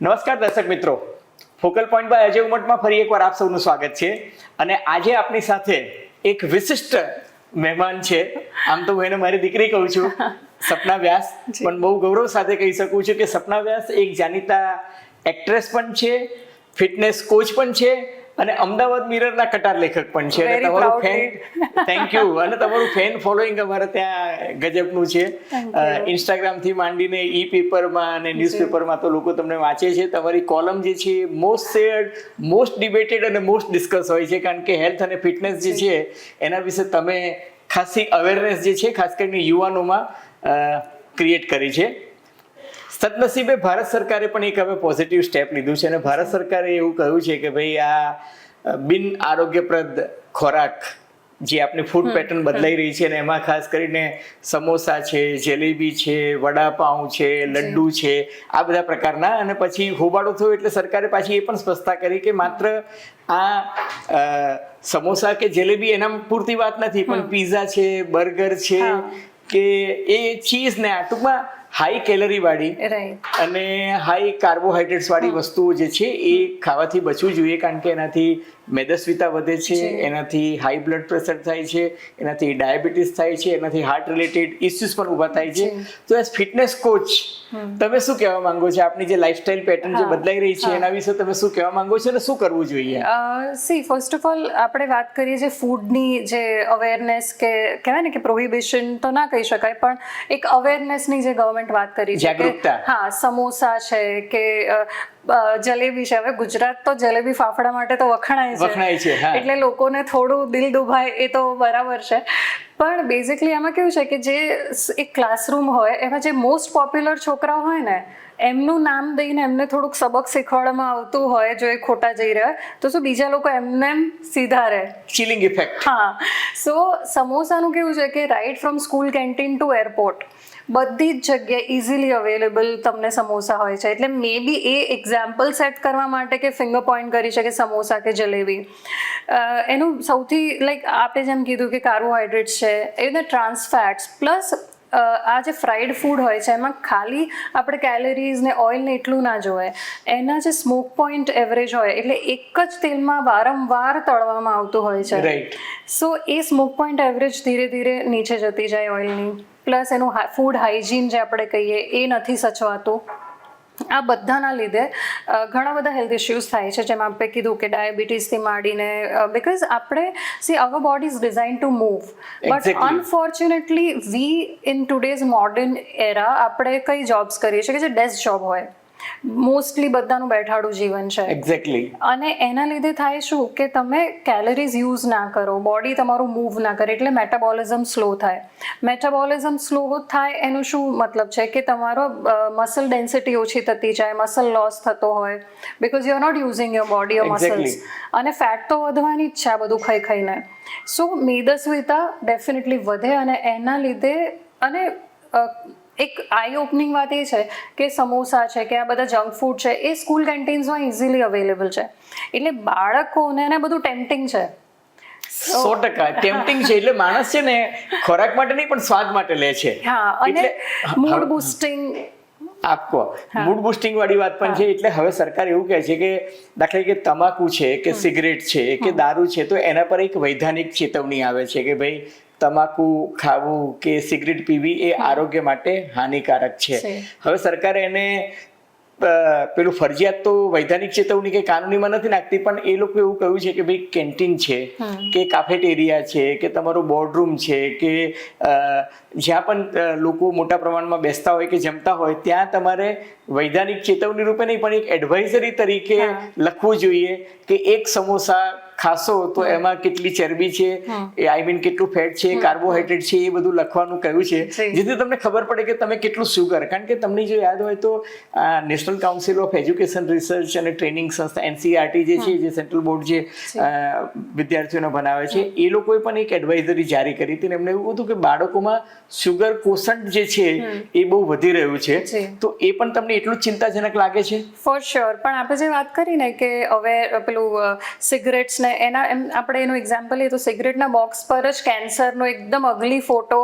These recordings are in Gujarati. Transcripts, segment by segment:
નમસ્કાર દર્શક મિત્રો, ફોકલ પોઈન્ટ બાય અજય ઉમટમાં ફરી એકવાર આપ સૌનું સ્વાગત છે. અને આજે આપણી સાથે એક વિશિષ્ટ મહેમાન છે. આમ તો હું એને મારી દીકરી કહું છું, સપના વ્યાસ, પણ બહુ ગૌરવ સાથે કહી શકું છું કે સપના વ્યાસ એક જાણીતા એક્ટ્રેસ પણ છે, ફિટનેસ કોચ પણ છે અને અમદાવાદ મિરરના કટાર લેખક પણ છે. અને તમારું ફેન, થેન્ક યુ, અને તમારું ફેન ફોલોઈંગ અમારે ત્યાં ગજબનું છે. ઇન્સ્ટાગ્રામ થી માંડીને ઈ પેપરમાં અને ન્યૂઝપેપરમાં તો લોકો તમને વાંચે છે. તમારી કોલમ જે છે મોસ્ટ શેર્ડ, મોસ્ટ ડિબેટેડ અને મોસ્ટ ડિસ્કસ હોય છે, કારણ કે હેલ્થ અને ફિટનેસ જે છે એના વિશે તમે ખાસી અવેરનેસ જે છે ખાસ કરીને યુવાનોમાં ક્રિએટ કરી છે. સદનસીબે ભારત સરકારે પણ એક હવે પોઝિટિવ સ્ટેપ લીધું છે અને ભારત સરકારે એવું કહ્યું છે કે ભાઈ આ બિન આરોગ્યપ્રદ ખોરાક જે આપણી ફૂડ પેટર્ન બદલાઈ રહી છે, અને એમાં ખાસ કરીને સમોસા છે, જલેબી છે, વડાપાઉં છે, લડ્ડુ છે, આ બધા પ્રકારના. અને પછી હોબાળો થયો એટલે સરકારે પાછી એ પણ સ્પષ્ટતા કરી કે માત્ર આ સમોસા કે જલેબી એના પૂરતી વાત નથી, પણ પીઝા છે, બર્ગર છે કે એ ચીઝ ને આ ટૂંકમાં હાઈ કેલરી વાળી અને હાઈ કાર્બોહાઈડ્રેટ્સ વાળી વસ્તુઓ જે છે એ ખાવાથી બચવું જોઈએ, કારણ કે એનાથી મેદસ્વીતા વધે છે, એનાથી હાઈ બ્લડ પ્રેશર થાય છે, એનાથી ડાયાબિટીસ થાય છે, એનાથી હાર્ટ રિલેટેડ ઇસ્યુઝ પણ ઊભા થાય છે. તો એઝ ફિટનેસ કોચ તમે શું કહેવા માંગો છો? આપની જે લાઈફસ્ટાઈલ પેટર્ન જે બદલાઈ રહી છે એના વિશે તમે શું કહેવા માંગો છો અને શું કરવું જોઈએ? ફર્સ્ટ ઓફ ઓલ આપણે વાત કરીએ જે ફૂડની જે અવેરનેસ કે કહેવાય ને કે પ્રોહિબિશન તો ના કહી શકાય, પણ એક અવેરનેસની જે ગવર્મેન્ટ વાત કરી છે કે હા સમોસા છે કે જલેબી છે. હવે ગુજરાત તો જલેબી ફાફડા માટે તો વખણાય છે, એટલે લોકોને થોડું દિલ દુભાય એ તો બરાબર છે. પણ બેઝિકલી આમાં કેવું છે કે જે એક ક્લાસરૂમ હોય એમાં જે મોસ્ટ પોપ્યુલર છોકરાઓ હોય ને એમનું નામ દઈને એમને થોડુંક સબક શીખવાડવામાં આવતું હોય, જો એ ખોટા જઈ રહ્યા તો શું બીજા લોકો એમને સીધા રહે, ચિલિંગ ઇફેક્ટ. હા, સો સમોસાનું કેવું છે કે right from school canteen to airport બધી જ જગ્યાએ ઇઝીલી અવેલેબલ તમને સમોસા હોય છે. એટલે મે બી એ એક્ઝામ્પલ સેટ કરવા માટે કે ફિંગર પોઈન્ટ કરી છે કે સમોસા કે જલેબી એનું સૌથી લાઈક આપણે જેમ કીધું કે કાર્બોહાઈડ્રેટ્સ છે, એને ટ્રાન્સ ફેટ્સ પ્લસ આ જે ફ્રાઈડ ફૂડ હોય છે એમાં ખાલી આપણે કેલરીઝ ને ઓઇલ ને એટલું ના જોવાય, એના જે સ્મોક પોઈન્ટ એવરેજ હોય એટલે એક જ તેલમાં વારંવાર તળવામાં આવતું હોય છે. સો એ સ્મોક પોઈન્ટ એવરેજ ધીરે ધીરે નીચે જતી જાય ઓઇલની, પ્લસ એનું ફૂડ હાઇજીન જે આપણે કહીએ એ નથી સચવાતું. આ બધાના લીધે ઘણા બધા હેલ્થ ઇશ્યુઝ થાય છે, જેમ આપણે કીધું કે ડાયાબિટીસથી માંડીને બિકોઝ આપણે our body is design to move, but unfortunately we in today's modern era આપણે કઈ જોબ્સ કરીએ છીએ કે જે ડેસ્ક જોબ હોય, મોસ્ટલી બધાનું બેઠાડું જીવન છે. એક્ઝેક્ટલી. અને એના લીધે થાય શું કે તમે કેલરીઝ યુઝ ના કરો, બોડી તમારું મૂવ ના કરે, એટલે મેટાબોલિઝમ સ્લો થાય. મેટાબોલિઝમ સ્લો થાય એનું શું મતલબ છે કે તમારો મસલ ડેન્સિટી ઓછી થતી જાય, મસલ લોસ થતો હોય, because you are not using your body or muscles. અને ફેટ તો વધવાની જ છે આ બધું ખાઈ ખાઈને. સો મેદસ્વીતા ડેફિનેટલી વધે અને એના લીધે અને એક આઈ ઓપનિંગ વાત એ છે કે સમોસા છે કે આ બધા જંક ફૂડ છે એ સ્કૂલ કેન્ટીન્સમાં ઇઝીલી અવેલેબલ છે, એટલે બાળકોને એને બધું ટેમ્પટિંગ છે. 100% ટેમ્પટિંગ છે, એટલે માણસ છે ને ખોરાક માટે નહીં પણ સ્વાદ માટે લે છે. હા, અને મૂડ બૂસ્ટિંગ આપકો મૂડ બુસ્ટિંગ વાળી વાત પણ છે. એટલે હવે સરકાર એવું કહે છે કે દાખલા કે તમાકુ છે કે સિગરેટ છે કે દારૂ છે, તો એના પર એક વૈધાનિક ચેતવણી આવે છે કે ભાઈ તમાકુ ખાવું કે સિગરેટ પીવી એ આરોગ્ય માટે હાનિકારક છે. હવે સરકારે એને પેલું ફરજિયાત તો વૈધાનિક ચેતવણી કે કાનૂનીમાં નથી નાખતી, પણ એ લોકો એવું કહ્યું છે કે ભાઈ કેન્ટીન છે કે કાફેટેરિયા છે કે તમારું બોર્ડરૂમ છે કે જ્યાં પણ લોકો મોટા પ્રમાણમાં બેસતા હોય કે જમતા હોય ત્યાં તમારે વૈધાનિક ચેતવણી રૂપે નહીં પણ એક એડવાઇઝરી તરીકે લખવું જોઈએ કે એક સમોસા ખાશો તો એમાં કેટલી ચરબી છે, આઈ મીન કેટલું ફેટ છે, કાર્બોહાઈડ્રેટ છે, એ બધું લખવાનું કહ્યું છે, જેથી તમને ખબર પડે કે તમે કેટલું શુગર. કારણ કે તમને જો યાદ હોય તો national council of education research અને ટ્રેનિંગ સંસ્થા NCERT જે છે, જે સેન્ટ્રલ બોર્ડ જે વિદ્યાર્થીઓને બનાવે છે, એ લોકોએ પણ એક એડવાઇઝરી જારી કરી હતી. એમને એવું હતું કે બાળકોમાં શુગર કોસન્ટ જે છે એ બહુ વધી રહ્યું છે, તો એ પણ તમને એટલું જ ચિંતાજનક લાગે છે? For sure. પણ આપણે જે વાત કરી ને કે હવે પેલું સિગરેટ્સ ને એના એમ આપણે એનું એક્ઝામ્પલ લઈએ તો સિગરેટના બોક્સ પર જ કેન્સરનો એકદમ અગલી ફોટો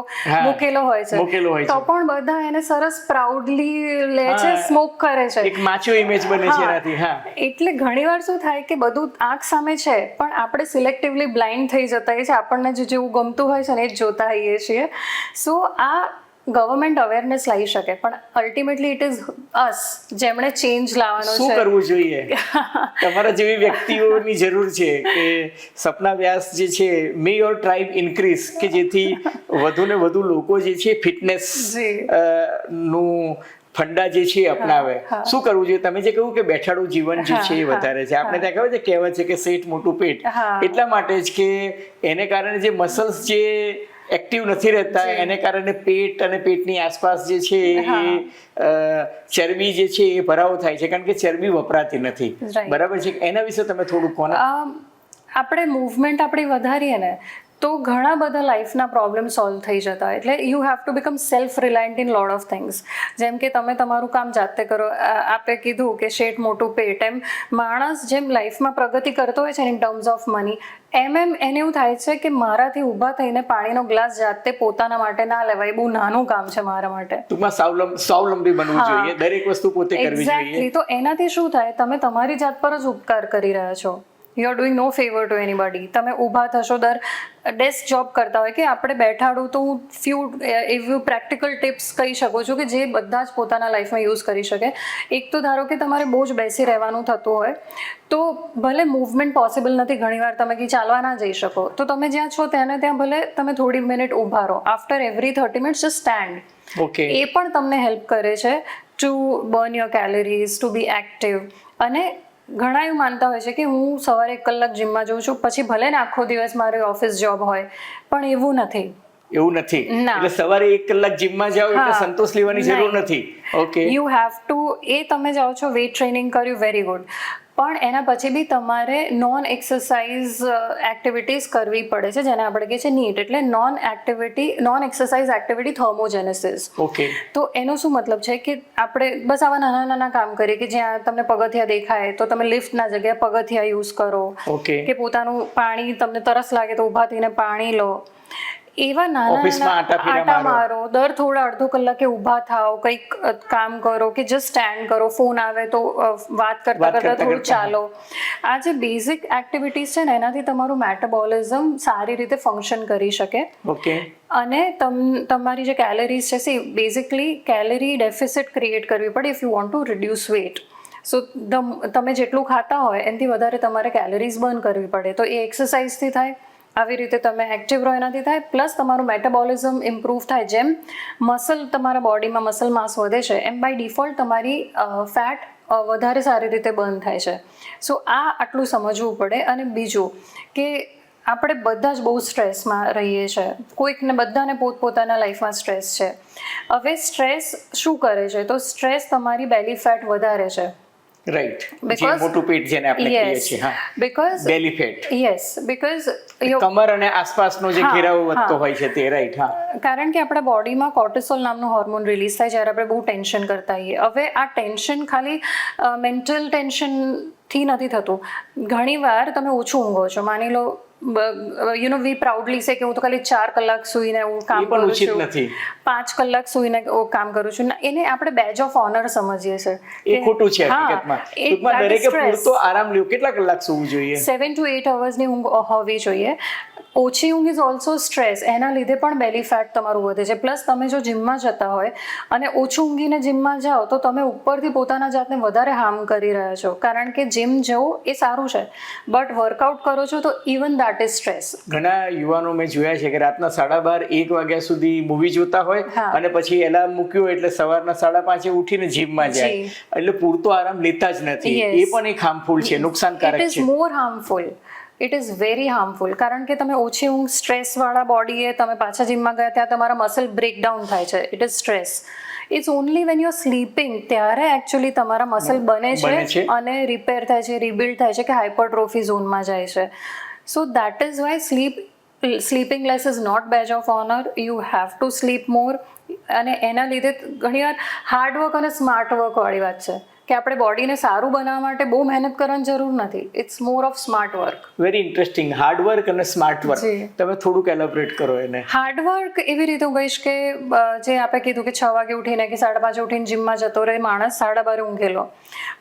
મૂકેલો હોય છે તો પણ બધા એને સરસ પ્રાઉડલી લે છે, સ્મોક કરે છે, એક માચો ઇમેજ બને છે એનાથી. હા, એટલે ઘણીવાર શું થાય કે બધું આંખ સામે છે પણ આપણે સિલેક્ટિવલી બ્લાઇન્ડ થઈ જતા હોઈએ છીએ, આપણને જેવું ગમતું હોય છે ને એ જ જોતા હોઈએ છીએ. સો આ ગવર્મેન્ટ અવેરનેસ લાવી શકે પણ અલ્ટિમેટલી ઇટ ઇઝ અસ જેમણે ચેન્જ લાવવાનો છે. શું કરવું જોઈએ? તમારા જેવી વ્યક્તિઓની જરૂર છે કે સપના વ્યાસ જે છે મે યોર ટ્રાઇબ ઇન્ક્રીઝ, કે જેથી વધુ ને વધુ લોકો જે છે ફિટનેસ નું ફંડા જે છે અપનાવે. શું કરવું જોઈએ? તમે જે કહ્યું કે બેઠાડું જીવન જે છે એ વધારે છે, આપણે ત્યાં ખબર છે કહેવત છે કે શેઠ મોટું પેટ, એટલા માટે જ કે એને કારણે જે મસલ્સ જે એક્ટિવ નથી રહેતા એને કારણે પેટ અને પેટની આસપાસ જે છે એ ચરબી જે છે એ ભરાવો થાય છે, કારણ કે ચરબી વપરાતી નથી. બરાબર છે? એના વિશે તમે થોડું કહો ને. આપણે મૂવમેન્ટ આપણી વધારીએ ને તો ઘણા બધા લાઈફના પ્રોબ્લેમ સોલ્વ થઈ જતા હોય. એટલે you have to become self reliant in lot of things. જેમ કે તમે તમારું કામ જાતે કરો, આપે કીધું કે શેઠ મોટું પેટ, એમ માણસ જેમ લાઈફમાં પ્રગતિ કરતો હોય છે ઇન ટર્મ્સ ઓફ મની, એને એવું થાય છે કે મારાથી ઊભા થઈને પાણીનો ગ્લાસ જાતે પોતાના માટે ના લેવાય, બહુ નાનું કામ છે મારા માટે. ટૂંકમાં સ્વાવલંબી બનવું જોઈએ, દરેક વસ્તુ પોતે કરવી જોઈએ. એક્ઝેક્ટલી. તો એનાથી શું થાય, તમે તમારી જાત પર જ ઉપકાર કરી રહ્યા છો. You are doing no favour to anybody. તમે ઊભા થશો, ડેસ્ક જોબ કરતા હોય કે આપણે બેઠાડું, તો હું ફ્યુ એવું પ્રેક્ટિકલ ટિપ્સ કહી શકું છું કે જે બધા જ પોતાના લાઈફમાં યુઝ કરી શકે. એક તો ધારો કે તમારે બહુ જ બેસી રહેવાનું થતું હોય તો ભલે મૂવમેન્ટ પોસિબલ નથી, ઘણીવાર તમે કે ચાલવા ના જઈ શકો, તો તમે જ્યાં છો ત્યાં ભલે તમે થોડી મિનિટ ઊભા રહો. After every 30 minutes just stand. એ પણ તમને હેલ્પ કરે છે to burn your calories, to be active. અને ઘણા એવું માનતા હોય છે કે હું સવારે 1 કલાક જીમમાં જઉં છું, પછી ભલે ને આખો દિવસ મારી ઓફિસ જોબ હોય, પણ એવું નથી. એવું નથી. એટલે સવારે 1 કલાક જીમમાં જાઓ એટલે સંતોષ લેવાની જરૂર નથી. ઓકે, યુ હેવ ટુ, એ તમે જાઓ છો, વેઇટ ટ્રેનિંગ કર્યું, વેરી ગુડ, પણ એના પછી બી તમારે નોન એક્સરસાઇઝ એક્ટિવિટીઝ કરવી પડે છે, જેને આપણે કહીએ છીએ નીટ, એટલે નોન એક્સરસાઇઝ એક્ટિવિટી થર્મોજેનેસિસ. ઓકે. તો એનો શું મતલબ છે કે આપણે બસ આવા નાના નાના કામ કરીએ કે જ્યાં તમને પગથિયા દેખાય તો તમે લિફ્ટના જગ્યાએ પગથિયા યુઝ કરો, કે પોતાનું પાણી, તમને તરસ લાગે તો ઊભા થઈને પાણી લો. એવા નાના આટા મારો, દર થોડા અડધો કલાકે ઊભા થાઓ, કંઈક કામ કરો, કે જસ્ટ સ્ટેન્ડ કરો, ફોન આવે તો વાત કરતા કરતા થોડું ચાલો. આ જે બેઝિક એક્ટિવિટીઝ છે ને એનાથી તમારું મેટાબોલિઝમ સારી રીતે ફંક્શન કરી શકે. ઓકે. અને તમારી જે કેલરીઝ છે, બેઝિકલી કેલરી ડેફિસિટ ક્રિએટ કરવી પડે if you want to reduce weight. So તમે જેટલું ખાતા હોય એનાથી વધારે તમારે કેલરીઝ બર્ન કરવી પડે. તો એ એક્સરસાઇઝથી થાય, આવી રીતે તમે એક્ટિવ રહો એનાથી થાય, પ્લસ તમારું મેટાબોલિઝમ ઇમ્પ્રૂવ થાય. જેમ મસલ, તમારા બોડીમાં મસલ માસ વધે છે, એમ બાય ડિફોલ્ટ તમારી ફેટ વધારે સારી રીતે બર્ન થાય છે. સો આ આટલું સમજવું પડે. અને બીજું કે આપણે બધા જ બહુ સ્ટ્રેસમાં રહીએ છીએ, કોઈકને, બધાને પોતપોતાના લાઈફમાં સ્ટ્રેસ છે. હવે સ્ટ્રેસ શું કરે છે, તો સ્ટ્રેસ તમારી બેલી ફેટ વધારે છે. રાઈટ. જે મોટું પેટ જેને આપણે કહીએ છીએ. હા, because belly fat. Yes, because કમર અને આસપાસનો જે ઘેરાવો વધતો હોય છે તે. રાઈટ. હા, કારણ કે આપણા બોડીમાં કોર્ટિસોલ નામનું હોર્મોન રિલીઝ થાય જ્યારે આપણે બહુ ટેન્શન કરતા હોઈએ. હવે આ ટેન્શન ખાલી મેન્ટલ ટેન્શનથી નથી થતું. ઘણીવાર તમે ઓછું ઊંઘો છો, માની લો, યુ નો વી પ્રાઉડલી સે કે હું તો ખાલી 4 કલાક સૂઈને હું કામ કરું છું, 5 કલાક સૂઈને કામ કરું છું. એને આપણે બેજ ઓફ ઓનર સમજીએ છીએ. એ ખોટું છે હકીકતમાં. ટૂંકમાં દરેકે પૂરતો આરામ લેવો. કેટલા કલાક સૂવું જોઈએ? 7 to 8 અવર્સની ઊંઘ હોવી જોઈએ. ઓછી ઊંઘ ઇઝ ઓલ્સો સ્ટ્રેસ. એના લીધે પણ બેલી ફેટ તમારું વધે છે. પ્લસ તમે જો જીમમાં જતા હોય અને ઓછું ઊંઘીને જીમમાં જાઓ તો તમે ઉપરથી પોતાના જાતને વધારે હાર્મ કરી રહ્યા છો. કારણ કે જીમ જવું એ સારું છે, બટ વર્કઆઉટ કરો છો તો ઇવન દેટ ઇઝ સ્ટ્રેસ. ઘણા યુવાનો મેં જોયા છે કે રાતના 12:30 1 વાગ્યા સુધી મૂવી જોતા હોય અને પછી એલાર્મ મૂક્યો એટલે સવારના 5:30 ઉઠીને જીમમાં જાય, એટલે પૂરતો આરામ લેતા જ નથી. એ પણ એક હાર્મફુલ છે, નુકસાનકારક છે. It is more harmful. It is very harmful. કારણ કે તમે ઓછી ઊંઘ, સ્ટ્રેસવાળા બોડીએ તમે પાછા જીમમાં ગયા ત્યાં તમારા મસલ બ્રેકડાઉન થાય છે. It is stress. It's only when you are sleeping ત્યારે એકચ્યુઅલી તમારા મસલ બને છે અને રિપેર થાય છે, રિબિલ્ડ થાય છે, કે હાઇપરટ્રોફી ઝોનમાં જાય છે. So that is why sleeping less is not badge of honour. You have to sleep more. અને એના લીધે ઘણીવાર હાર્ડવર્ક અને સ્માર્ટ વર્ક વાળી વાત છે કે આપણે બોડીને સારું બનાવવા માટે બહુ મહેનત કરવાની જરૂર નથી. It's more of smart work. Very interesting. Hard work અને સ્માર્ટ વર્ક, જી. તમે થોડુંક એલોબરેટ કરો એને. હાર્ડ વર્ક એવી રીતે હું કહીશ કે જે આપણે કીધું કે 6 વાગે ઉઠીને કે 5:30 ઉઠીને જીમમાં જતો રહે માણસ, 12:30 ઊંઘેલો.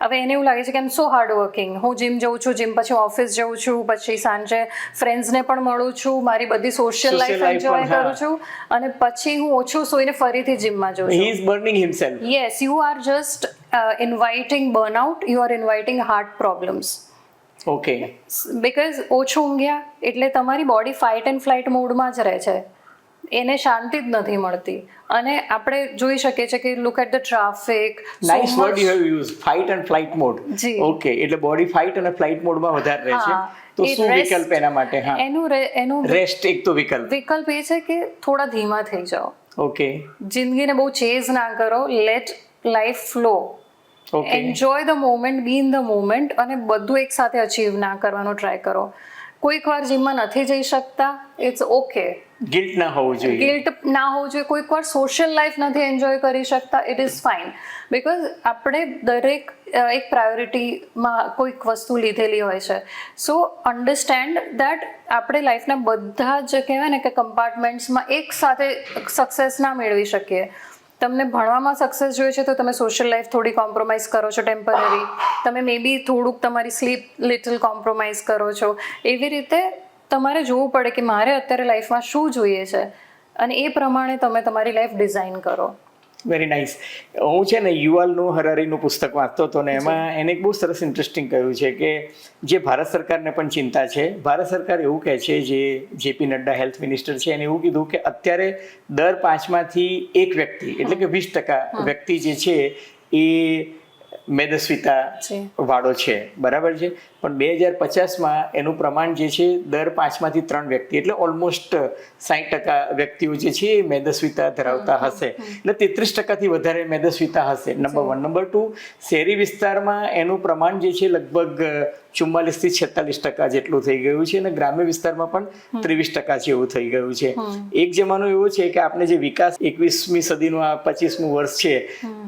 હવે એને એવું લાગે છે કે આમ સો હાર્ડ વર્કિંગ, હું જીમ જઉં છું, જીમ પછી ઓફિસ જઉં છું, પછી સાંજે ફ્રેન્ડ્સને પણ મળું છું, મારી બધી સોશિયલ લાઈફ એન્જોય કરું છું, અને પછી હું ઓછું સૂઈને ફરીથી જીમમાં જઉં છું. He is burning himself. Yes, you are just inviting burnout, you are inviting heart problems. Okay. Because ઓછું ઊંઘ્યા એટલે તમારી બોડી ફાઇટ એન્ડ ફ્લાઇટ મોડમાં જ રહે છે, એને શાંતિ જ નથી મળતી. અને આપણે જોઈ શકીએ છીએ કે look at the traffic. Nice word you have use, fight and flight mode. જી. ઓકે, એટલે બોડી ફાઇટ અને ફ્લાઇટ મોડમાં વધારે રહે છે. તો શું વિકલ્પ એના માટે? હા, એનું રેસ્ટ એક તો વિકલ્પ એ છે કે થોડા ધીમા થઈ જાઓ. ઓકે. જિંદગીને બહુ ચેઝ ના કરો, let life flow, enjoy the moment, be in the moment, અને બધું એક સાથે અચીવ ના કરવાનો ટ્રાય કરો. કોઈક વાર જીમમાં નથી જઈ શકતા, ઇટ્સ ઓકે. ગિલ્ટ ના હોવું જોઈએ. ગિલ્ટ ના હોવું જોઈએ. કોઈક વાર સોશિયલ લાઈફ નથી એન્જોય કરી શકતા, ઇટ ઇઝ ફાઇન. બિકોઝ આપણે દરેક એક પ્રાયોરિટીમાં કોઈક વસ્તુ લીધેલી હોય છે. સો અન્ડરસ્ટેન્ડ દેટ આપણે લાઈફના બધા જ કહેવાય ને કે કમ્પાર્ટમેન્ટ્સમાં એક સાથે સક્સેસ ના મેળવી શકીએ. તમને ભણવામાં સક્સેસ જોઈએ છે તો તમે સોશિયલ લાઈફ થોડી કોમ્પ્રોમાઇઝ કરો છો ટેમ્પરરી, તમે મે બી થોડુંક તમારી સ્લીપ લિટલ કોમ્પ્રોમાઇઝ કરો છો. એવી રીતે તમારે જોવું પડે કે મારે અત્યારે લાઈફમાં શું જોઈએ છે, અને એ પ્રમાણે તમે તમારી લાઈફ ડિઝાઇન કરો. Very nice. હું છે ને યુવાલ નોહ હરારીનું પુસ્તક વાંચતો હતો ને એમાં એને એક બહુ સરસ ઇન્ટરેસ્ટિંગ કહ્યું છે કે જે ભારત સરકારને પણ ચિંતા છે, ભારત સરકાર એવું કહે છે, જે જેપી નડ્ડા હેલ્થ મિનિસ્ટર છે એને એવું કીધું કે અત્યારે દર 5માંથી 1 વ્યક્તિ એટલે કે 20% વ્યક્તિ જે છે એ મેદસ્વીતા વાળો છે, બરાબર છે. પણ 2050માં એનું પ્રમાણ જે છે દર 5માંથી 3 વ્યક્તિ એટલે ઓલમોસ્ટ 60% વ્યક્તિઓ જે છે એ મેદસ્વીતા ધરાવતા હશે, એટલે 33%થી વધારે મેદસ્વીતા હશે. નંબર 1. નંબર 2, શહેરી વિસ્તારમાં એનું પ્રમાણ જે છે લગભગ 44 થી 46% જેટલું થઈ ગયું છે, અને ગ્રામ્ય વિસ્તારમાં પણ 23% જેવું થઈ ગયું છે. એક જમાનો એવો છે કે આપણે જે વિકાસ 21મી સદીનું આ 25મું વર્ષ છે,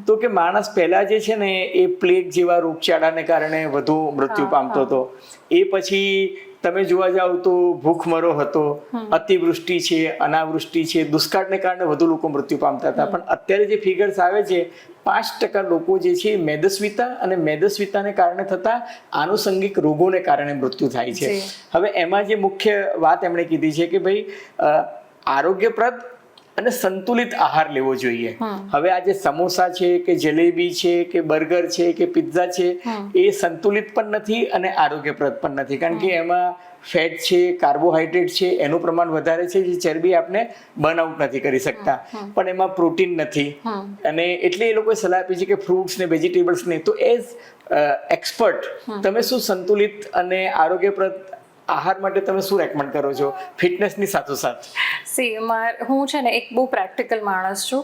તો કે માણસ પહેલા જે છે ને એ પ્લેગ જેવા રોગચાળાને કારણે વધુ મૃત્યુ પામતો હતો. એ પછી તમે જોવા જાવ તો ભૂખમરો હતો, અતિવૃષ્ટિ છે, અનાવૃષ્ટિ છે, દુષ્કાળને કારણે વધુ લોકો મૃત્યુ પામતા હતા. પણ અત્યારે જે ફિગર્સ આવે છે 5% લોકો જે છે મેદસ્વીતા અને મેદસ્વીતાને કારણે થતા આનુષંગિક રોગોને કારણે મૃત્યુ થાય છે. હવે એમાં જે મુખ્ય વાત એમણે કીધી છે કે ભાઈ આરોગ્યપ્રદ અને સંતુલિત આહાર લેવો જોઈએ. હવે આ જે સમોસા છે કે જલેબી છે કે બર્ગર છે કે પિઝા છે, એ સંતુલિત પણ નથી અને આરોગ્યપ્રદ પણ નથી, કારણ કે એમાં ફેટ છે, કાર્બોહાઈડ્રેટ છે, એનું પ્રમાણ વધારે છે, જે ચરબી આપણે બર્ન આઉટ નથી કરી શકતા, પણ એમાં પ્રોટીન નથી. અને એટલે એ લોકોએ સલાહ આપી છે કે ફ્રૂટ્સ ને વેજીટેબલ્સ ને. તો એઝ એક્સપર્ટ તમે શું સંતુલિત અને આરોગ્યપ્રદ આહાર માટે તમે શું રેકમેન્ડ કરો છો ફિટનેસની સાથોસાથ? હું છે ને એક બહુ પ્રેક્ટિકલ માણસ છું.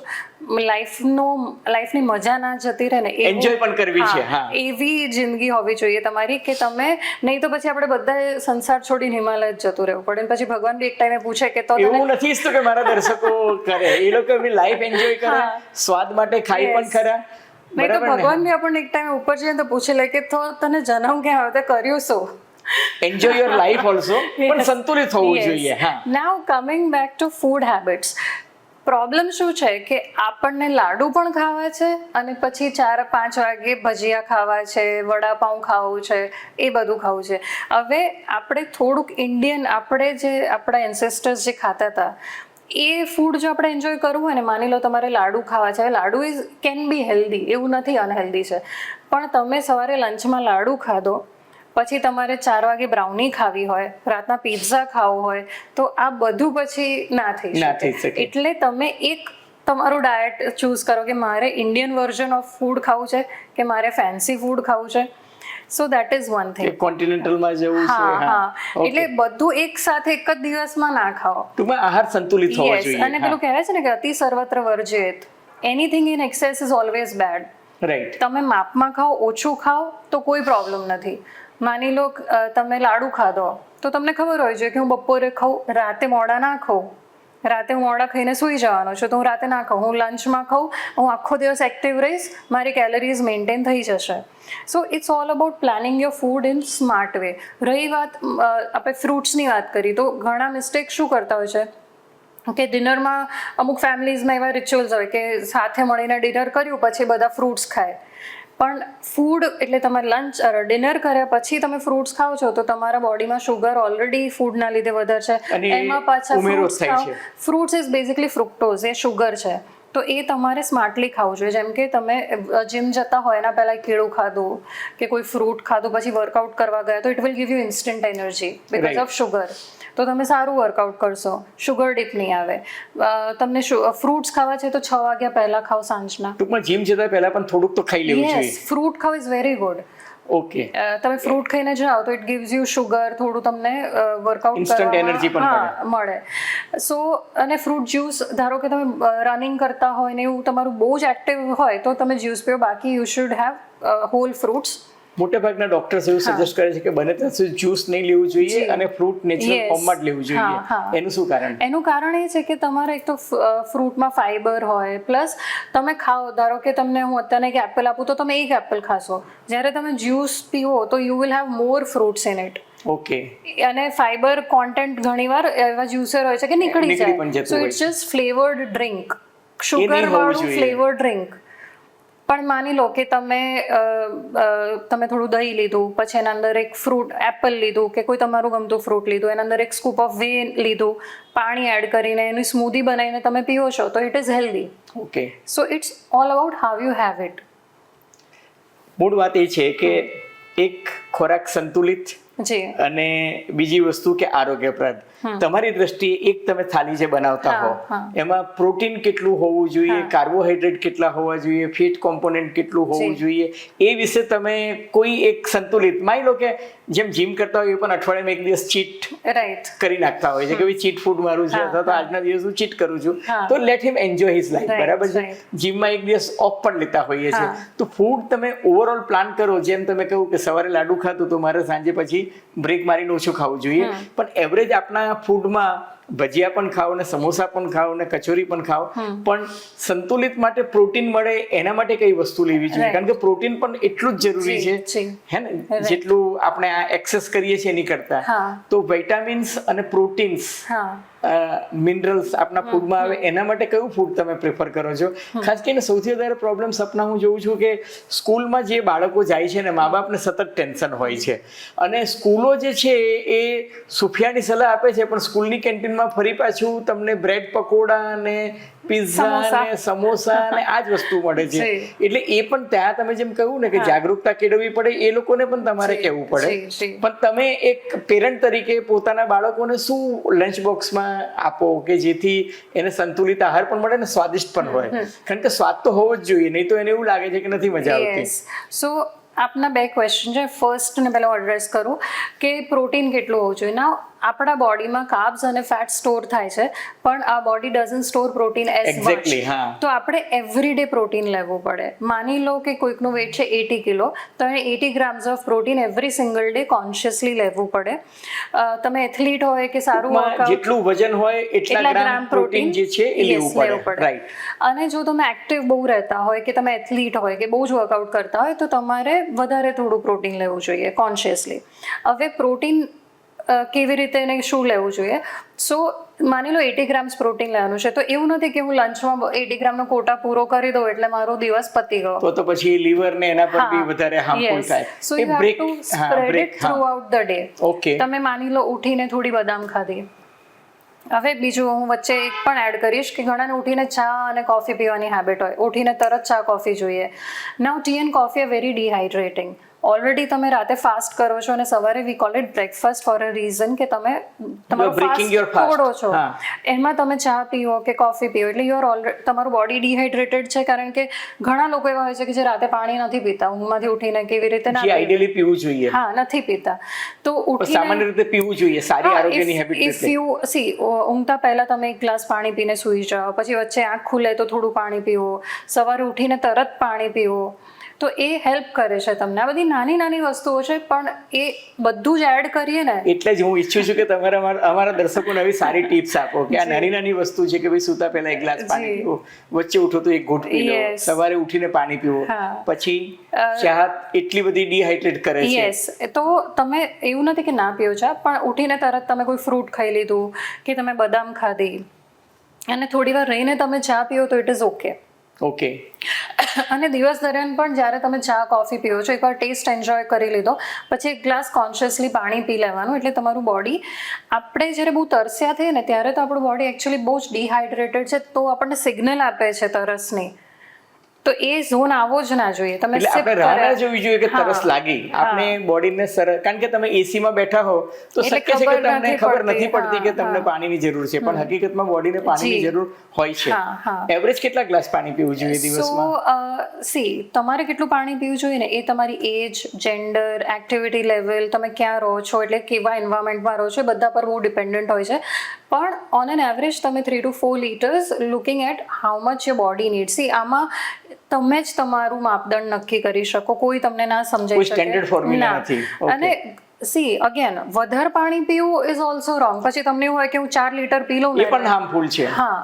લાઈફની મજા ના જતી રહે ને, એન્જોય પણ કરવી છે. હા, એવી જિંદગી હોવી જોઈએ તમારી કે તમે, નહીં તો પછી આપણે બધા સંસાર છોડીને હિમાલય જતું રહેવું પડે, પછી ભગવાન બી એક ટાઈમે પૂછે કે તો એવું નથી ઈચ્છતો કે મારા દર્શકો કરે, એ લોકો એમની લાઈફ એન્જોય કરે, સ્વાદ માટે ખાઈ પણ ખરા. નહીં તો ભગવાન બી આપણને એક ટાઈમે ઉપર જઈને તો પૂછી લે કે તો તને જન્મ ક્યાં આવ્યો, તે કર્યું શું? એન્જોય યોર લાઈફ ઓલ્સો, પણ સંતુલિત હોવું જોઈએ. હા. Now coming back to food habits. Problem શું છે કે આપણને લાડુ પણ ખાવા છે, અને પછી 4-5 વાગે ભજીયા ખાવા છે, વડાપાઉં ખાવું છે, એ બધું ખાવું છે. હવે આપણે થોડુંક ઇન્ડિયન, આપણે જે આપણા એન્સેસ્ટર્સ જે ખાતા હતા એ ફૂડ જો આપણે એન્જોય કરવું હોય ને, માની લો તમારે લાડુ ખાવા છે, લાડુ કેન બી હેલ્ધી, એવું નથી અનહેલ્ધી છે, પણ તમે સવારે લંચમાં લાડુ ખાધો, પછી તમારે 4 વાગે બ્રાઉની ખાવી હોય, રાતના પિઝા ખાવું હોય, તો આ બધું પછી ના થઈ શકે. એટલે તમે એક તમારું ડાયટ ચૂઝ કરો કે મારે ઇન્ડિયન વર્ઝન ઓફ ફૂડ ખાવું છે કે મારે ફેન્સી ફૂડ ખાવું છે. So that is one thing. કોન્ટિનેન્ટલમાં જવું છે. હા, એટલે બધું એક સાથે એક જ દિવસમાં ના ખાઓ. ટૂંકમાં આહાર સંતુલિત હોવો જોઈએ. અને પેલું કહેવાય છે ને કે અતિ સર્વત્ર વર્જિત. Anything in excess is always bad. Right. તમે માપમાં ખાઓ, ઓછું ખાઓ તો કોઈ પ્રોબ્લેમ નથી. માની લો તમે લાડુ ખાધો તો તમને ખબર હોય છે કે હું બપોરે ખાઉં, રાતે મોડા ના ખાઉં, રાતે હું મોડા ખાઈને સૂઈ જવાનો છું તો હું રાતે ના ખાઉં, હું લંચમાં ખાઉં, હું આખો દિવસ એક્ટિવ રહીશ, મારી કેલરીઝ મેન્ટેન થઈ જશે. So it's all about planning your food in smart way. રહી વાત આપણે ફ્રૂટ્સની વાત કરી તો ઘણા મિસ્ટેક શું કરતા હોય છે કે ડિનરમાં અમુક ફેમિલીઝમાં એવા રિચ્યુઅલ્સ હોય કે સાથે મળીને ડિનર કર્યું પછી બધા ફ્રૂટ્સ ખાય. પણ ફૂડ એટલે તમારે ડિનર કર્યા પછી તમે ફ્રૂટ્સ ખાઓ છો તો તમારા બોડીમાં શુગર ઓલરેડી ફૂડના લીધે વધારે છે, એમાં પાછા ફ્રૂટ્સ ખાઓ. Fruits is basically fructose, A sugar છે. તો એ તમારે સ્માર્ટલી ખાવું જોઈએ. જેમ કે તમે જીમ જતા હોય એના પહેલાં કેળું ખાધું કે કોઈ ફ્રૂટ ખાધું પછી વર્કઆઉટ કરવા ગયા તો it will give you instant energy because of sugar. તો તમે સારું વર્કઆઉટ કરશો, શુગર ડીપ નહીં આવે. તમને ફ્રૂટ્સ ખાવા છે તો 6 વાગ્યા પહેલા ખાઓ સાંજના. ટૂંકમાં જીમ જતા પહેલા પણ થોડુંક તો ખાઈ લેવું જોઈએ. ફ્રૂટ ખાવ ઇઝ વેરી ગુડ. ઓકે, તમે ફ્રૂટ ખાઈને જાઓ તો ઇટ ગિવ્સ યુ શુગર, થોડું તમને વર્કઆઉટ ઇન્સ્ટન્ટ એનર્જી પણ મળે. સો અને ફ્રૂટ જ્યુસ, ધારો કે તમે રનિંગ કરતા હોય ને એવું તમારું બહુ જ એક્ટિવ હોય તો તમે જ્યુસ પીઓ, બાકી you should have whole fruits. મોટે ભાગના ડોક્ટર્સ એવું સજેસ્ટ કરે છે કે બને ત્યાં સુધી જ્યુસ નહીં લેવું જોઈએ અને ફ્રૂટ નેચરલ ફોર્મમાં જ લેવું જોઈએ. એનું શું કારણ? એનું કારણ એ છે કે તમારે એક તો ફ્રૂટમાં ફાઈબર હોય, પ્લસ તમે ખાઓ, ધારો કે તમને હું અત્યારે એક એપલ આપું તો તમે એક એપલ ખાશો, જ્યારે તમે જ્યુસ પીવો તો you will have more fruits in it. Okay, અને ફાઈબર કોન્ટેન્ટ ઘણીવાર એવા જ્યુસર હોય છે કે નીકળી જાય. So it's just flavoured drink, sugar વાળું ફ્લેવર્ડ ડ્રિંક. પણ માની લો કે તમે થોડું દહીં લીધું, પછી એના અંદર એક ફ્રૂટ એપલ લીધું કે કોઈ તમારું ગમતું ફ્રૂટ લીધું, એના અંદર એક સ્કૂપ ઓફ વે લીધું, પાણી એડ કરીને એની સ્મૂધી બનાવીને તમે પીવો છો તો it is healthy. Okay, so it's all about how you have it. મૂળ વાત એ છે કે એક ખોરાક સંતુલિત અને બીજી વસ્તુ કે આરોગ્યપ્રદ. તમારી દ્રષ્ટિએ એક તમે થાળી જે બનાવતા હો એમાં પ્રોટીન કેટલું હોવું જોઈએ, કાર્બોહાઈડ્રેટ કેટલા હોવા જોઈએ, ફેટ કોમ્પોનન્ટ કેટલું હોવું જોઈએ, એ વિશે તમે કોઈ એક સંતુલિત, માની લો કે જેમ જીમ કરતા હોય એ પણ અઠવાડિયામાં એક દિવસ ચીટ કરી નાખતા હોય છે કે ભાઈ ચીટ ફૂડ મારું છે અથવા તો આજના દિવસ હું ચીટ કરું છું, તો લેટ હિમ એન્જોય હિઝ લાઈફ. બરાબર છે. જીમમાં એક દિવસ ઓફ પણ લેતા હોઈએ છીએ. તો ફૂડ તમે ઓવરઓલ પ્લાન કરો. જેમ તમે કહ્યું કે સવારે લાડુ ખાતું તો મારે સાંજે પછી બ્રેક મારીને ઓછું ખાવું જોઈએ, પણ એવરેજ આપણા ફૂડમાં ભજીયા પણ ખાઓ ને સમોસા પણ ખાઓ ને કચોરી પણ ખાઓ, પણ સંતુલિત માટે પ્રોટીન મળે એના માટે કઈ વસ્તુ લેવી જોઈએ? કારણ કે પ્રોટીન પણ એટલું જ જરૂરી છે હે ને, જેટલું આપણે આ એક્સેસ કરીએ છીએ એની કરતા. તો વિટામિન્સ અને પ્રોટીન્સ, મિનરલ્સ આપણા ફૂડમાં આવે એના માટે કયું ફૂડ તમે પ્રેફર કરો છો? ખાસ કરીને સૌથી વધારે પ્રોબ્લેમ સપના હું જોઉં છું કે સ્કૂલમાં જે બાળકો જાય છે ને, મા બાપને સતત ટેન્શન હોય છે અને સ્કૂલો જે છે એ સુફિયાની સલાહ આપે છે પણ સ્કૂલની કેન્ટીનમાં ફરી પાછું તમને બ્રેડ પકોડા ને પિઝા ને સમોસા ને આ જ વસ્તુ મળે છે. એટલે એ પણ ત્યાં તમે જેમ કહ્યું ને કે જાગૃતતા કેળવવી પડે, એ લોકોને પણ તમારે કહેવું પડે. પણ તમે એક પેરેન્ટ તરીકે પોતાના બાળકોને શું લંચ બોક્સમાં આપો કે જેથી એને સંતુલિત આહાર પણ મળે ને સ્વાદિષ્ટ પણ હોય? કારણ કે સ્વાદ તો હોવો જ જોઈએ, નહીં તો એને એવું લાગે છે કે નથી મજા આવતી. સો આપના 2 ક્વેશ્ચન છે. ફર્સ્ટ ને પહેલા એડ્રેસ કરું કે પ્રોટીન કેટલું હોવું જોઈએ. ના, આપણા બોડીમાં કાર્બ્સ અને ફેટ સ્ટોર થાય છે પણ આ body doesn't store protein as much. તો આપણે એવરીડે પ્રોટીન લેવું પડે. માની લો કે કોઈકનું વેઇટ છે 80 કિલો, તો એને 80 grams of protein every single day consciously લેવું પડે. તમે એથ્લીટ હોય કે સારું જેટલું વજન હોય એટલા ગ્રામ પ્રોટીન જે છે એ લેવું પડે. અને જો તમે એક્ટિવ બહુ રહેતા હોય કે તમે એથ્લીટ હોય કે બહુ જ વર્કઆઉટ કરતા હોય તો તમારે વધારે થોડું પ્રોટીન લેવું જોઈએ કોન્શિયસલી. હવે પ્રોટીન કેવી રીતે ને શું લેવું જોઈએ? સો માની લો 80 ગ્રામ્સ પ્રોટીન લેવાનું છે, તો એવું નથી કે હું લંચમાં 80 ગ્રામનો કોટા પૂરો કરી દઉં એટલે મારો દિવસ પતી ગયો. તો પછી લીવર ને એના પર બી વધારે હાર્મફુલ થાય. So you have two spread it through out the day. Okay, તમે માની લો ઉઠીને થોડી બદામ ખાધી. હવે બીજું હું વચ્ચે એક પણ એડ કરીશ કે ઘણાને ઉઠીને ચા અને કોફી પીવાની હેબિટ હોય, ઉઠીને તરત ચા કોફી જોઈએ. Now tea and coffee are very dehydrating. Already તમે રાતે ફાસ્ટ કરો છો અને સવારે we call it breakfast for a reason કે તમે તમારો ફાસ્ટ તોડો છો. એમાં તમે ચા પીવો કે કોફી પીવો એટલે યુ આર તમારું બોડી ડિહાઇડ્રેટેડ છે. કારણ કે ઘણા લોકો એવા હોય છે કે જે રાતે પાણી નથી પીતા, ઊંઘમાંથી ઉઠીને કેવી રીતે ના આઈડિયલી પીવું જોઈએ. નથી પીતા તો ઉઠીને સામાન્ય રીતે પીવું જોઈએ, સારી આરોગ્યની હેબિટ છે. ઇફ યુ સી ઊંઘતા પહેલા તમે એક ગ્લાસ પાણી પીને સૂઈ જાઓ, પછી વચ્ચે આંખ ખુલે તો થોડું પાણી પીવો, સવારે ઉઠીને તરત પાણી પીવો. તો એ હેલ્પ કરે છે તમને. આ બધી નાની નાની વસ્તુઓ છે, પણ એ બધું જ એડ કરીએ ને, એટલે જ હું ઈચ્છું છું કે તમારે અમારા દર્શકોને આવી સારી ટિપ્સ આપો કે આ નાની નાની વસ્તુ છે કે ભાઈ સૂતા પહેલા એક ગ્લાસ પાણી પીવો, વચ્ચે ઉઠો તો એક ઘૂંટ પી લો, સવારે ઉઠીને પાણી પીવો, પછી ચા એટલી બધી ડિહાઇડ્રેટ કરે છે. યસ, તો તમે એવું નથી કે ના પીઓ ચા, પણ ઉઠીને તરત તમે કોઈ ફ્રૂટ ખાઈ લીધું કે તમે બદામ ખાધી અને થોડી વાર રહીને તમે ચા પીઓ તો ઇટ ઇઝ ઓકે. ઓકે. અને દિવસ દરમિયાન પણ જ્યારે તમે ચા કોફી પીઓ છો, એકવાર ટેસ્ટ એન્જોય કરી લીધો, પછી એક ગ્લાસ કોન્શિયસલી પાણી પી લેવાનું, એટલે તમારું બોડી, આપણે જ્યારે બહુ તરસ્યા થઈએ ને ત્યારે તો આપણું બોડી એકચ્યુઅલી બહુ જ ડિહાઇડ્રેટેડ છે, તો આપણને સિગ્નલ આપે છે તરસની. તો એ ઝોન આવો જ ના જોઈએ. તમે એટલે આપણે રાહ ના જોવી જોઈએ કે તરસ લાગી, આપણે બોડીને સરસ, કારણ કે તમે એસી માં બેઠા હો તો શક્ય છે કે તમને ખબર નથી પડતી કે તમને પાણીની જરૂર છે, પણ હકીકતમાં બોડીને પાણીની જરૂર હોય છે. એવરેજ કેટલા ગ્લાસ પાણી પીવું જોઈએ દિવસમાં? સી, તમારે કેટલું પાણી પીવું જોઈએ ને એ તમારી એજ, જેન્ડર, એક્ટિવિટી લેવલ, તમે ક્યાં રહો છો, એટલે કેવા એન્વાયરમેન્ટમાં રહો છો, બધા પર બહુ ડિપેન્ડન્ટ હોય છે. પણ ઓન એન એવરેજ તમે 3 to 4 liters, looking at how much your body need. See, આમાં તમે જ તમારું માપદંડ નક્કી કરી શકો, કોઈ તમને ના સમજાઈ શકે, સ્ટેન્ડર્ડ ફોર્મ્યુલા નથી. અને સી, અગેન, વધારે પાણી પીવું ઇઝ ઓલ્સો રોંગ. પછી તમને એવું હોય કે હું 4 લીટર પી લઉં, એ પણ હાર્મફુલ છે. હા.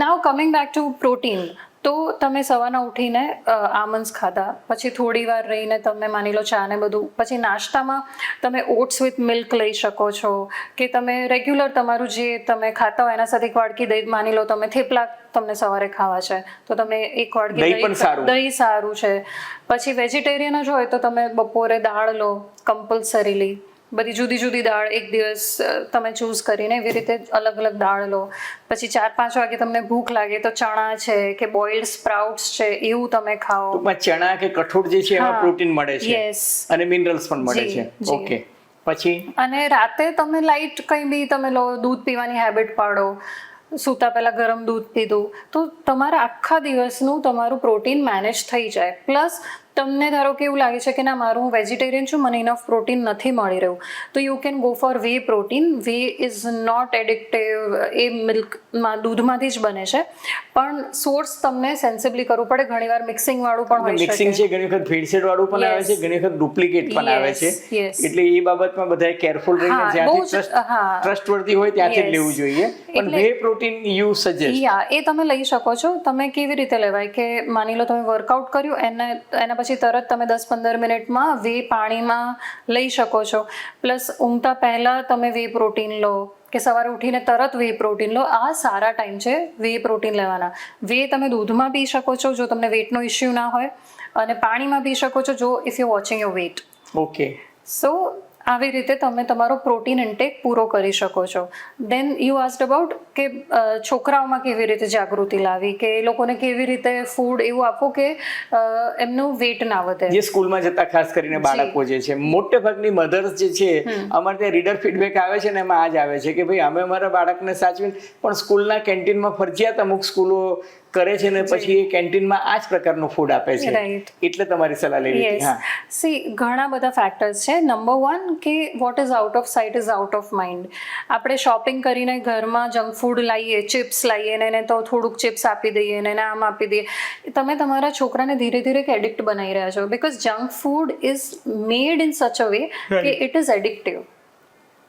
Now coming back two protein, તો તમે સવારના ઉઠીને આમન્ડ્સ ખાધા, પછી થોડી વાર રહીને તમે માની લો ચા ને બધું, પછી નાસ્તામાં તમે ઓટ્સ વિથ મિલ્ક લઈ શકો છો, કે તમે રેગ્યુલર તમારું જે તમે ખાતા હોય એના સાથે એક વાડકી દહીં, માની લો તમે થેપલા તમને સવારે ખાવા છે તો તમે એક વાડકી દહીં સારું છે. પછી વેજીટેરિયન જ હોય તો તમે બપોરે દાળ લો કમ્પલસરીલી, બધી જુદી જુદી દાળ એક દિવસ તમે ચૂઝ કરીને એવી રીતે અલગ અલગ દાળ લો. પછી 4-5 વાગે તમને ભૂખ લાગે તો ચણા છે કે બોઇલ્ડ સ્પ્રાઉટ્સ છે એવું તમે ખાઓ. ટૂંકમાં ચણા કે કઠોળ જે છે એમાં પ્રોટીન મળે છે અને મિનરલ્સ પણ મળે છે. ઓકે. પછી અને રાતે તમે લાઈટ કંઈ બી તમે લો, દૂધ પીવાની હેબિટ પાડો, સૂતા પહેલાં ગરમ દૂધ પીધું, તો તમારા આખા દિવસનું તમારું પ્રોટીન મેનેજ થઈ જાય. પ્લસ તમને ધારો કે એવું લાગે છે કે ના મારું વેજીટેરિયન છું, મને ઇનફ પ્રોટીન નથી મળી રહ્યું, તો you can go for whey protein. Whey is not addictive, એ મિલ્કમાં દૂધમાંથી જ બને છે, પણ સોર્સ તમને સેન્સિબલી કરવું પડે. ઘણીવાર મિક્સિંગ વાળું પણ હોય છે, મિક્સિંગ છે, ઘણી વખત ભેળસેળ વાળું પણ આવે છે, ઘણી વખત ડુપ્લિકેટ પણ આવે છે, એટલે એ બાબતમાં બધાએ કેરફુલ રહીને જ્યાંથી ટ્રસ્ટવર્ધી હોય ત્યાંથી જ લેવું જોઈએ. પણ વે પ્રોટીન યુ સજેસ્ટ? યા, એ તમે લઈ શકો છો. તમે કેવી રીતે લેવાય કે માની લો તમે વર્કઆઉટ કર્યું, એના પછી તરત તમે 10-15 મિનિટમાં વે પાણીમાં લઈ શકો છો. પ્લસ ઊંઘતા પહેલાં તમે વે પ્રોટીન લો, કે સવારે ઉઠીને તરત વે પ્રોટીન લો. આ સારા ટાઈમ છે વે પ્રોટીન લેવાના. વે તમે દૂધમાં પી શકો છો જો તમને વેટનો ઇશ્યુ ના હોય, અને પાણીમાં પી શકો છો જો if you watching your weight. Okay. So આવી રીતે તમે તમારો પ્રોટીન ઇન્ટેક પૂરો કરી શકો છો. દેન યુ આસ્ડ અબાઉટ કે છોકરાઓમાં કેવી રીતે જાગૃતિ લાવી, કે એ લોકોને કેવી રીતે ફૂડ એવું આપવું કે એમનું વેટ ના વધે. જે સ્કૂલમાં જતા ખાસ કરીને બાળકો જે છે, મોટે ભાગની મધર્સ જે છે, અમારે ત્યાં રીડર ફીડબેક આવે છે ને એમાં આ જ આવે છે કે ભાઈ અમે અમારા બાળકને સાચવીને, પણ સ્કૂલના કેન્ટીનમાં ફરજિયાત અમુક સ્કૂલો કરે છે ને પછી એ કેન્ટીનમાં આ જ પ્રકારનું ફૂડ આપે છે. એટલે તમારી સલાહ લેવી હતી. હા, સી, ઘણા બધા ફેક્ટર્સ છે. નંબર 1 કે what is out of site is out of mind. આપણે શોપિંગ કરીને ઘરમાં જંક ફૂડ લાવીએ, ચિપ્સ લાવીએ ને એને તો થોડુંક ચિપ્સ આપી દઈએ ને એને આમ આપી દઈએ. તમે તમારા છોકરાને ધીરે ધીરે એડિક્ટ બનાવી રહ્યા છો, because junk food is made in such a way કે ઇટ ઇઝ એડિક્ટિવ.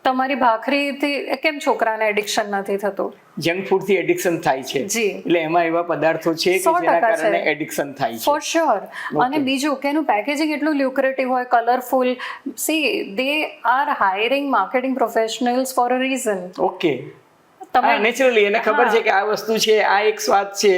તમારી ભાખરીથી કેમ છોકરાને એડિક્શન નથી થતું? જંક ફૂડ થી એડિક્શન થાય છે. એટલે એમાં એવા પદાર્થો છે કે જેના કારણે એડિક્શન થાય છે. For sure. અને બીજું કે એનું પેકેજિંગ એટલું લ્યુક્રેટિવ હોય, colourful. C, they are hiring marketing professionals four a reason. Okay. Naturally એને ખબર છે કે આ વસ્તુ છે, આ એક સ્વાદ છે,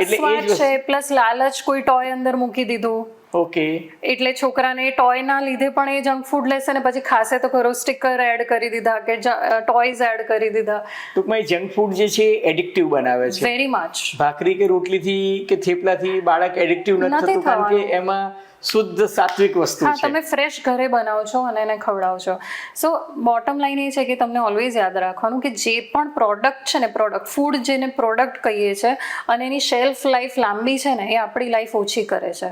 એટલે એ જ છે. પ્લસ લાલચ, કોઈ ટોય અંદર મૂકી દીધું. ઓકે. એટલે છોકરાને ટોય ના લીધે પણ એ જંક ફૂડ લેશે ને પછી ખાશે તો ખરો, સ્ટીકર એડ કરી દીધા કે ટોયઝ એડ કરી દીધા. ટૂંકમાં જંક ફૂડ જે છે એડિક્ટિવ બનાવે છે. Very much. ભાખરી કે રોટલીથી કે થેપલાથી બાળક એડિક્ટિવ નથી થતું, કારણ કે એમાં શુદ્ધ સાત્વિક વસ્તુ છે. તમે ફ્રેશ ઘરે બનાવો છો અને એને ખવડાવો છો. સો બોટમ લાઈન એ છે કે તમને ઓલવેઝ યાદ રાખવાનું કે જે પણ પ્રોડક્ટ છે ને, પ્રોડક્ટ ફૂડ જેને પ્રોડક્ટ કહીએ છીએ, અને એની શેલ્ફ લાઈફ લાંબી છે ને, એ આપણી લાઈફ ઓછી કરે છે.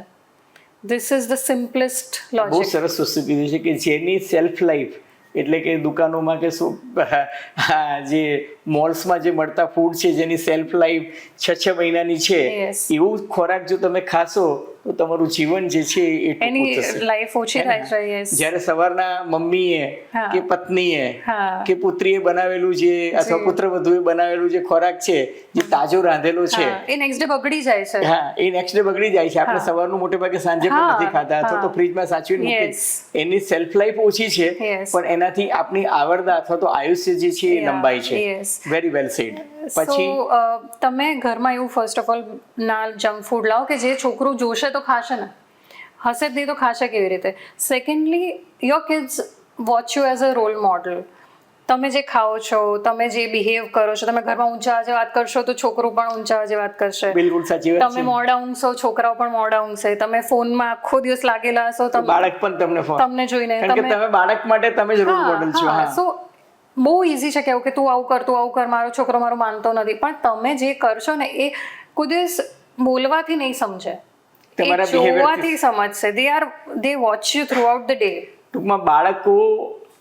This is the simplest logic. બહુ સરસ વસ્તુ કીધી છે કે જેની સેલ્ફ લાઈફ, એટલે કે દુકાનોમાં કે જે મોલ્સમાં જે મળતા ફૂડ છે જેની સેલ્ફ લાઈફ 6 મહિનાની છે, એવું ખોરાક જો તમે ખાશો તો તમારું જીવન જે છે એ ટૂંકું એની થશે. લાઈફ ઓછી થાય છે. યસ. જ્યારે સવારના મમ્મીએ હા. કે પત્નીએ હા. કે પુત્રીએ બનાવેલું જે અથવા પુત્રવધુએ બનાવેલું જે ખોરાક છે જે તાજો રાંધેલો છે, એ નેક્સ્ટ ડે બગડી જાય છે. હા, એ નેક્સ્ટ ડે બગડી જાય છે. આપણે સવારનું મોટે ભાગે સાંજે પણ હા. નથી ખાતા અથવા તો ફ્રીજમાં સાચવીને મૂકી. Yes. એની સેલ્ફ લાઈફ ઓછી છે, Yes. પણ એનાથી આપણી આવરદા અથવા તો આયુષ્ય જે છે એ Yeah. લંબાઈ છે. Yes. Very well said. So પછી તમે ઘરમાં એવું ફર્સ્ટ ઓફ ઓલ ના જંક ફૂડ લાવો કે જે છોકરું જોશે તો ખાશે ને, હશે જ નહીં તો ખાશે કેવી રીતે. Secondly, your kids watch you as a role model. તમે જે ખાઓ છો, તમે જે બિહેવ કરો છો, તમે ઘરમાં ઊંચા આજે વાત કરશો તો છોકરું પણ ઊંચા આજે વાત કરશે. બિલકુલ સાચી વાત તમે છે. મોડા ઊંઘશો, છોકરાઓ પણ મોડા ઊંઘશે. તમે ફોનમાં આખો દિવસ લાગેલા હશો, બાળક પણ તમને જોઈને કારણ કે તમે બાળક માટે તમે જ રોલ મોડલ છો. હા. સો બહુ ઇઝી છે કેવું કે તું આવું કર, મારો છોકરો મારું માનતો નથી. પણ તમે જે કરશો ને એ કોઈ દિવસ બોલવાથી નહીં સમજે, એ તમારા behavior જોવાથી સમજશે. They watch you throughout the day. ટૂંકમાં બાળકો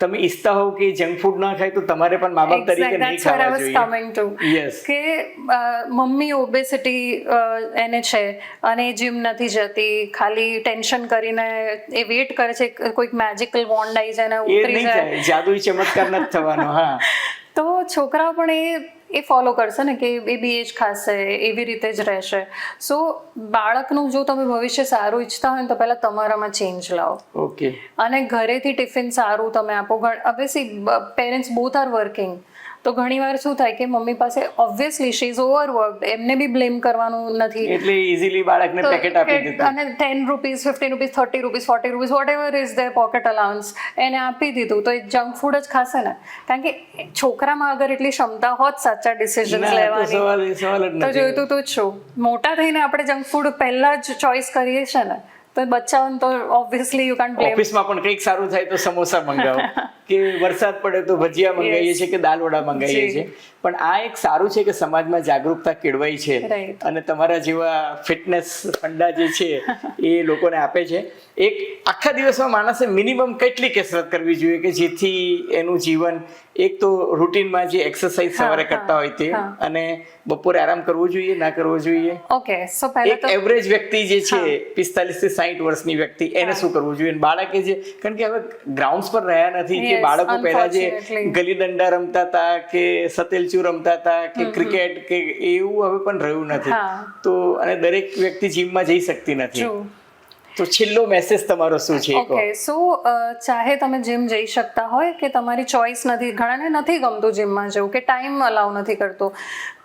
તમે ઈચ્છતા હોવ કે જંક ફૂડ ના ખાય તો તમારે પણ મા બાપ તરીકે નહીં ખાવા જોઈએ. Coming to Yes. કે મમ્મી ઓબેસિટી એને છે અને એ જીમ નથી જતી, ખાલી ટેન્શન કરીને એ વેટ કરે છે કોઈક મેજિકલ વોન્ડ આવી જાય ને એ ઉતરી નહીં જાય. થાય, જાદુઈ ચમત્કાર નથી થવાનો. હા. તો છોકરાઓ પણ એ ફોલો કરશે ને કે એ બી એ જ ખાશે, એવી રીતે જ રહેશે. સો બાળકનું જો તમે ભવિષ્ય સારું ઈચ્છતા હોય ને તો પહેલાં તમારામાં ચેન્જ લાવો. ઓકે. અને ઘરેથી ટિફિન સારું તમે આપો. Obviously parents both are working, તો ઘણીવાર શું થાય કે મમ્મી પાસે ઓબ્વિયસલી શી ઇઝ ઓવરવર્કડ, એમને બી બ્લેમ કરવાનું નથી. એટલે ઇઝીલી બાળકને પેકેટ આપી દીધું અને 10 rupees, 15 rupees, 30 rupees, 40 rupees, whatever is the pocket allowance એને આપી દીધું, તો એ જંક ફૂડ જ ખાશે ને. કારણ કે છોકરામાં અગર એટલી ક્ષમતા હોત સાચા ડિસિઝન્સ ના, તો લેવાની, સવાલ જ તો નથી. જોઈતું તું જ છું. મોટા થઈને આપણે જંક ફૂડ પહેલા જ ચોઈસ કરીએ છીએ ને, તો બચ્ચાઓને તો ઓબ્વિયસલી યુ કાન્ટ બ્લેમ. ઓફિસમાં પણ કંઈક સારું થાય તો સમોસા મંગાવો, કે વરસાદ પડે તો ભજીયા મંગાવીએ છીએ કે દાલ વડા મંગાવીએ છીએ. પણ આ એક સારું છે કે સમાજમાં જાગૃતતા કેળવાઈ છે Right. અને તમારા જેવા ફિટનેસ ફંડા જે છે એ લોકોને આપે છે. એક આખા દિવસમાં માણસે મિનિમમ કેટલી કસરત કરવી જોઈએ કે જેથી એનું જીવન એક તો રૂટીનમાં જે એક્સરસાઇઝ સવારે કરતા હોય તે, અને બપોરે આરામ કરવો જોઈએ ના કરવો જોઈએ? ઓકે, સો પહેલા એક તો એવરેજ વ્યક્તિ જે છે 45 થી 60 વર્ષની વ્યક્તિ, એને શું કરવું જોઈએ? અને બાળકે જે, કારણ કે હવે ગ્રાઉન્ડ્સ પર રહ્યા નથી કે Yes, બાળકો પહેલા જે unfortunately. ગલી દંડા રમતા હતા કે સતેલચું રમતા હતા કે ક્રિકેટ કે એવું હવે પણ રહ્યું નથી. હા. તો અને દરેક વ્યક્તિ જીમમાં જઈ શકતી નથી. True. તો છેલ્લો મેસેજ તમારો શું છે? એ કહો. ઓકે, સો ચાહે તમે જીમ જઈ શકતા હોય કે તમારી ચોઈસ નથી, ઘણાને નથી ગમતું જીમમાં જવું કે ટાઈમ અલાઉ નથી કરતો,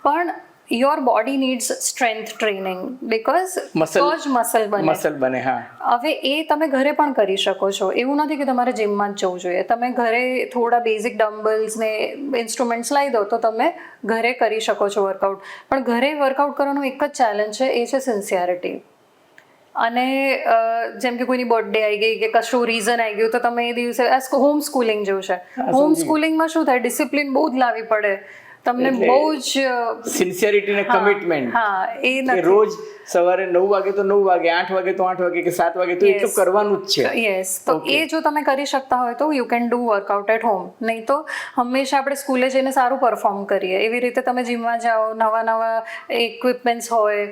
પણ your body needs strength training, because તો જ મસલ બને. મસલ બને. હા. હવે એ તમે ઘરે પણ કરી શકો છો. એવું નથી કે તમારે જીમમાં જ જવું જોઈએ. તમે ઘરે થોડા બેઝિક ડમ્બલ્સ ને ઇન્સ્ટ્રુમેન્ટ્સ લાવી દો તો તમે ઘરે કરી શકો છો વર્કઆઉટ. પણ ઘરે વર્કઆઉટ કરવાનું એક જ ચેલેન્જ છે, એ છે સિન્સિયરિટી. અને જેમ કે કોઈની બર્થડે આવી ગઈ કે કશું રીઝન આવી ગયું તો તમે એ દિવસે હોમ સ્કૂલિંગ જેવું છે. હોમ સ્કૂલિંગમાં શું થાય, ડિસિપ્લિન બહુ જ લાવવી પડે તમને, બહુ જ સિન્સિયરિટી ને કમિટમેન્ટ. હા, એ કે નથી. રોજ સવારે 9 વાગે તો 9 વાગે, 8 વાગે તો 8 વાગે કે 7 વાગે તો એટલું કરવાનું જ છે. યસ, તો એ જો તમે કરી શકતા હોય તો you can do workout at home. નહીં તો હંમેશા આપણે સ્કૂલે જઈને સારું પરફોર્મ કરીએ, એવી રીતે તમે જીમમાં જાઓ, નવા ઇક્વિપમેન્ટ્સ હોય,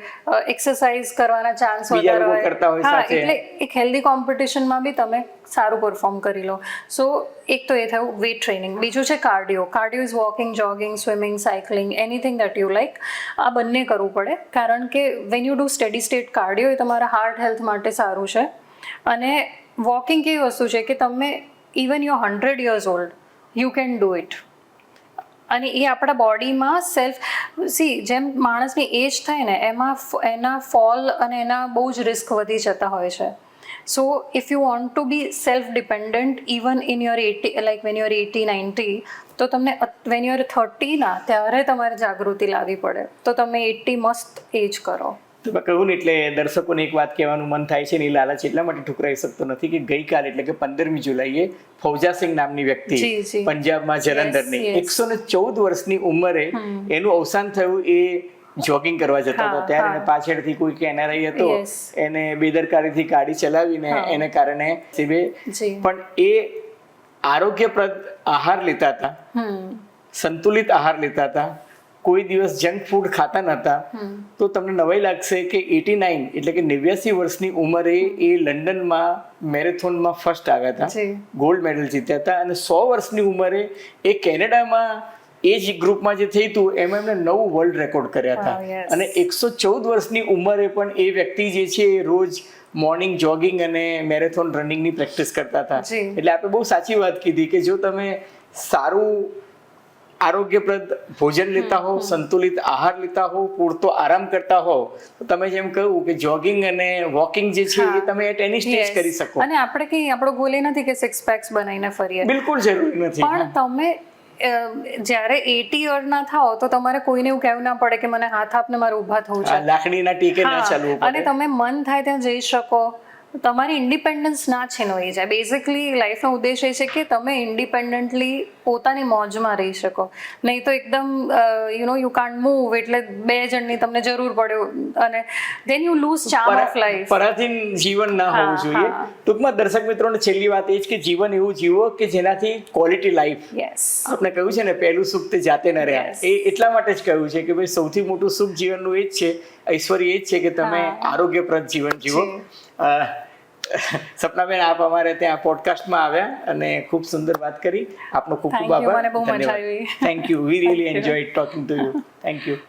એક્સરસાઇઝ કરવાના ચાન્સ બીજા વધારે લોકો કરતા હોય હા, સાથે. એટલે એક હેલ્ધી કોમ્પિટિશનમાં બી તમે સારું પરફોર્મ કરી લો. સો એક તો એ થયું વેટ ટ્રેનિંગ. બીજું છે cardio. Cardio is walking, jogging, swimming, cycling, anything that you like. આ બંને કરવું પડે, કારણ કે when you do steady state cardio, એ તમારા હાર્ટ હેલ્થ માટે સારું છે. અને વોકિંગ કેવી વસ્તુ છે કે તમે even you 100 years old you can do it. અને એ આપણા બોડીમાં જેમ માણસની એજ થાય ને એમાં એના ફોલ અને એના બહુ જ રિસ્ક વધી જતા હોય છે. So if you want to be self dependent even in your 80, like when you are 80-90, તો તમને વેન યુ આર 30 ના ત્યારે તમારે જાગૃતિ લાવવી પડે. તો તમે 80 મસ્ત એજ કરો. તો કહું ને, એટલે દર્શકોને એક વાત કહેવાનું મન થાય છે ને, એ લાલચ એટલા માટે ઠુકરાઈ શકતો નથી કે ગઈકાલે એટલે કે 15મી જુલાઈએ ફૌજાસિંગ નામની વ્યક્તિ જી. પંજાબમાં જલંધરની Yes. 114 વર્ષની ઉંમરે એનું અવસાન થયું. એ જોગિંગ કરવા જતા હતા ત્યારે એને પાછળથી કોઈ કેનારાઈ હતો, Yes. એને બેદરકારીથી ગાડી ચલાવીને એને કારણે પણ એ આરોગ્યપ્રદ આહાર લેતા હતા, સંતુલિત આહાર લેતા હતા, કોઈ દિવસ જંક ફૂડ ખાતા નહોતા, તો તમને નવાઈ લાગશે કે 89 એટલે કે 89 વર્ષની ઉંમરે એ લંડનમાં મેરેથોનમાં ફર્સ્ટ આવ્યા હતા, ગોલ્ડ મેડલ જીત્યા હતા. અને 100 વર્ષની ઉંમરે એ કેનેડામાં એ જ ગ્રુપમાં જે થયું હતું એમાં એમને 9 વર્લ્ડ રેકોર્ડ કર્યા હતા. અને 114 વર્ષની ઉંમરે પણ એ વ્યક્તિ જે છે એ રોજ મોર્નિંગ જોગિંગ અને મેરેથોન રનિંગની પ્રેક્ટિસ કરતા હતા. એટલે આપણે બહુ સાચી વાત કીધી કે જો તમે સારું આરોગ્યપ્રદ ભોજન લેતા હો, સંતુલિત આહાર લેતા હો, પૂરતો આરામ કરતા હો, તો તમે જેમ કહ્યું કે જોગિંગ અને વોકિંગ જે છે એ તમે એટ એની સ્ટેજ કરી શકો. અને આપણે કઈ આપણો ગોલ એ નથી કે 6 પેક્સ બનાવીને ફરીએ, બિલકુલ જરૂરી નથી. પણ તમે જ્યારે 80 યરના થાઓ તો તમારે કોઈને એવું કહેવું ના પડે કે મને હાથ આપને મારે ઊભા થવું છે, લાકડીના ટીકે ના ચાલવું પડે. અને તમે મન થાય ત્યાં જઈ શકો, તમારી ઇન્ડિપેન્ડન્સ ના છીનવાઈ જાય. બેઝિકલી લાઈફનો ઉદ્દેશ એ છે કે તમે ઇન્ડિપેન્ડન્ટલી પોતાની મોજમાં રહી શકો. નહીં તો એકદમ યુ કાન્ટ મૂવ એટલે 2 જણની તમને જરૂર પડે અને then you lose charm of life. પરાધીન જીવન ના હોવું જોઈએ. ટૂંકમાં દર્શક મિત્રોને છેલ્લી વાત એ જ કે જીવન એવું જીવો કે જેનાથી ક્વોલિટી લાઈફ. આપણે કહ્યું છે ને પહેલું સુખ તે જાતે ન રહ્યા, એ એટલા માટે જ કહ્યું છે કે ભાઈ સૌથી મોટું સુખ જીવનનું એ જ છે, ઐશ્વર્ય એ જ છે કે તમે આરોગ્યપ્રદ જીવન જીવો. સપનાબેન, આપ અમારે ત્યાં પોડકાસ્ટમાં આવ્યા અને ખૂબ સુંદર વાત કરી. આપનો ખૂબ ખૂબ આભાર. મને બહુ મજા આવી. Thank you. We really enjoyed talking to you. Thank you.